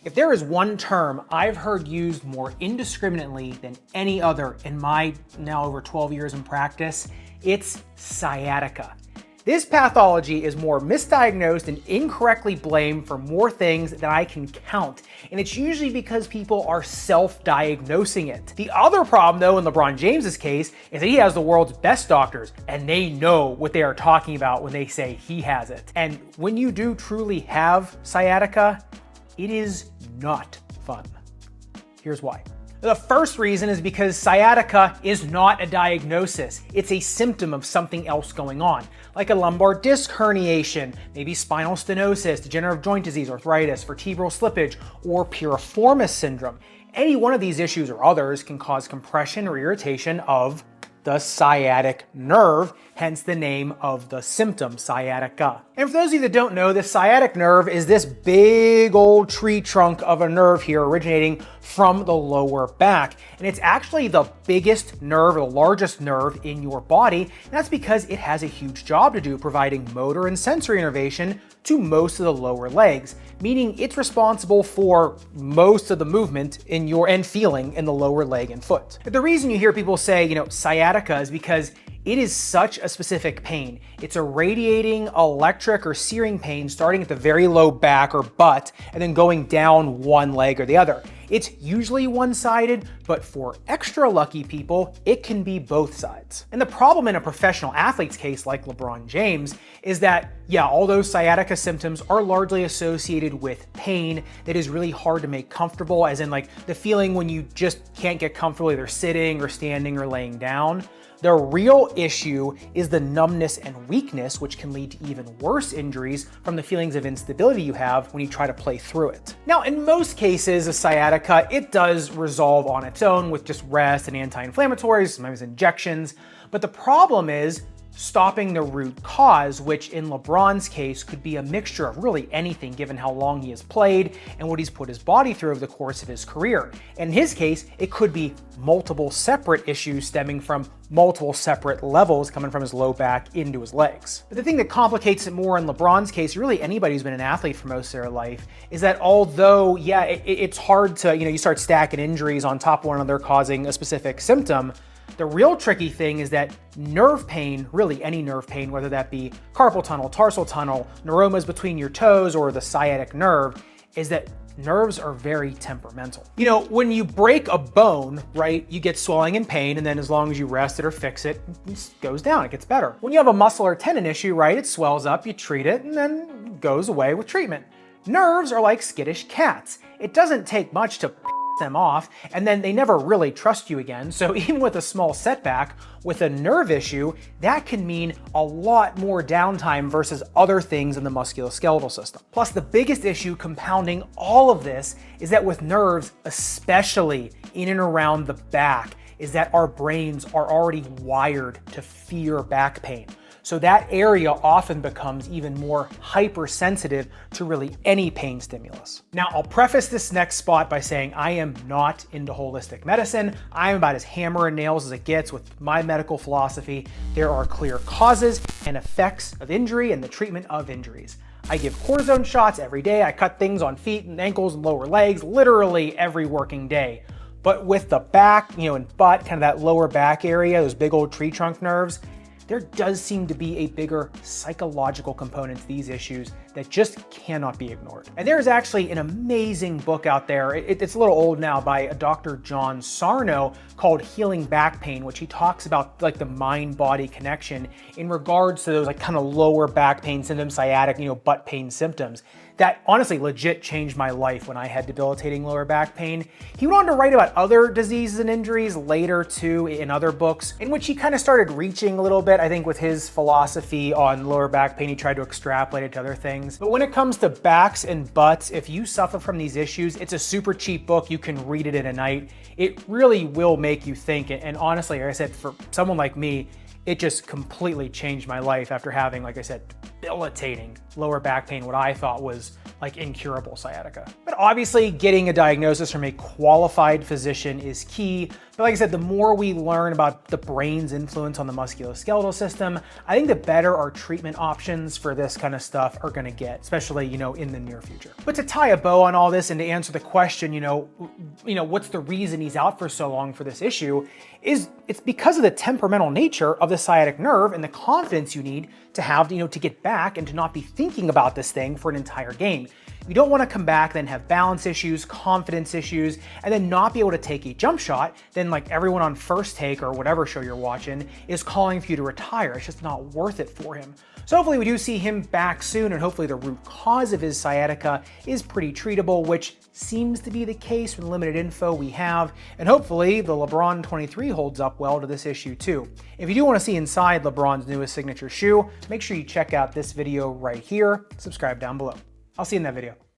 If there is one term I've heard used more indiscriminately than any other in my now over 12 years in practice, it's sciatica. This pathology is more misdiagnosed and incorrectly blamed for more things than I can count, and it's usually because people are self-diagnosing it. The other problem though in LeBron James's case is that he has the world's best doctors, and they know what they are talking about when they say he has it. And when you do truly have sciatica, it is not fun. Here's why. The first reason is because sciatica is not a diagnosis. It's a symptom of something else going on, like a lumbar disc herniation, maybe spinal stenosis, degenerative joint disease, arthritis, vertebral slippage, or piriformis syndrome. Any one of these issues or others can cause compression or irritation of the sciatic nerve, hence the name of the symptom, sciatica. And for those of you that don't know, the sciatic nerve is this big old tree trunk of a nerve here originating from the lower back. And it's actually the biggest nerve, or the largest nerve in your body. And that's because it has a huge job to do, providing motor and sensory innervation to most of the lower legs, meaning it's responsible for most of the movement in your and feeling in the lower leg and foot. But the reason you hear people say, sciatica is because it is such a specific pain. It's a radiating, electric, or searing pain starting at the very low back or butt and then going down one leg or the other. It's usually one-sided, but for extra lucky people, it can be both sides. And the problem in a professional athlete's case like LeBron James is that, all those sciatica symptoms are largely associated with pain that is really hard to make comfortable, as in like the feeling when you just can't get comfortable either sitting or standing or laying down. The real issue is the numbness and weakness, which can lead to even worse injuries from the feelings of instability you have when you try to play through it. Now, in most cases of sciatica, it does resolve on its own with just rest and anti-inflammatories, sometimes injections. But the problem is stopping the root cause, which in LeBron's case could be a mixture of really anything given how long he has played and what he's put his body through over the course of his career. In his case, it could be multiple separate issues stemming from multiple separate levels coming from his low back into his legs. But the thing that complicates it more in LeBron's case, really anybody who's been an athlete for most of their life, is that although, it's hard to, you start stacking injuries on top of one another causing a specific symptom, the real tricky thing is that nerve pain, really any nerve pain, whether that be carpal tunnel, tarsal tunnel, neuromas between your toes, or the sciatic nerve, is that nerves are very temperamental. When you break a bone, right, you get swelling and pain, and then as long as you rest it or fix it, it goes down, it gets better. When you have a muscle or tendon issue, right, it swells up, you treat it, and then goes away with treatment. Nerves are like skittish cats. It doesn't take much to them off, and then they never really trust you again. So even with a small setback with a nerve issue, that can mean a lot more downtime versus other things in the musculoskeletal system. Plus, the biggest issue compounding all of this is that with nerves, especially in and around the back, is that our brains are already wired to fear back pain. So that area often becomes even more hypersensitive to really any pain stimulus. Now, I'll preface this next spot by saying I am not into holistic medicine. I am about as hammer and nails as it gets with my medical philosophy. There are clear causes and effects of injury and the treatment of injuries. I give cortisone shots every day. I cut things on feet and ankles and lower legs literally every working day. But with the back, and butt, kind of that lower back area, those big old tree trunk nerves, there does seem to be a bigger psychological component to these issues that just cannot be ignored. And there's actually an amazing book out there. It's a little old now, by a Dr. John Sarno, called Healing Back Pain, which he talks about like the mind-body connection in regards to those like kind of lower back pain symptoms, sciatic, butt pain symptoms. That honestly legit changed my life when I had debilitating lower back pain. He went on to write about other diseases and injuries later too in other books, in which he kind of started reaching a little bit, I think, with his philosophy on lower back pain. He tried to extrapolate it to other things. But when it comes to backs and butts, if you suffer from these issues, it's a super cheap book. You can read it in a night. It really will make you think. And honestly, like I said, for someone like me, it just completely changed my life after having, like I said, debilitating lower back pain, what I thought was like incurable sciatica. But obviously getting a diagnosis from a qualified physician is key. But like I said, the more we learn about the brain's influence on the musculoskeletal system, I think the better our treatment options for this kind of stuff are gonna get, especially, in the near future. But to tie a bow on all this and to answer the question, what's the reason he's out for so long for this issue, it's because of the temperamental nature of the sciatic nerve and the confidence you need to have, to get back and to not be thinking about this thing for an entire game. You don't want to come back, then have balance issues, confidence issues, and then not be able to take a jump shot. Then like everyone on First Take or whatever show you're watching is calling for you to retire. It's just not worth it for him. So hopefully we do see him back soon, and hopefully the root cause of his sciatica is pretty treatable, which seems to be the case from the limited info we have. And hopefully the LeBron 23 holds up well to this issue too. If you do want to see inside LeBron's newest signature shoe, make sure you check out this video right here. Subscribe down below. I'll see you in that video.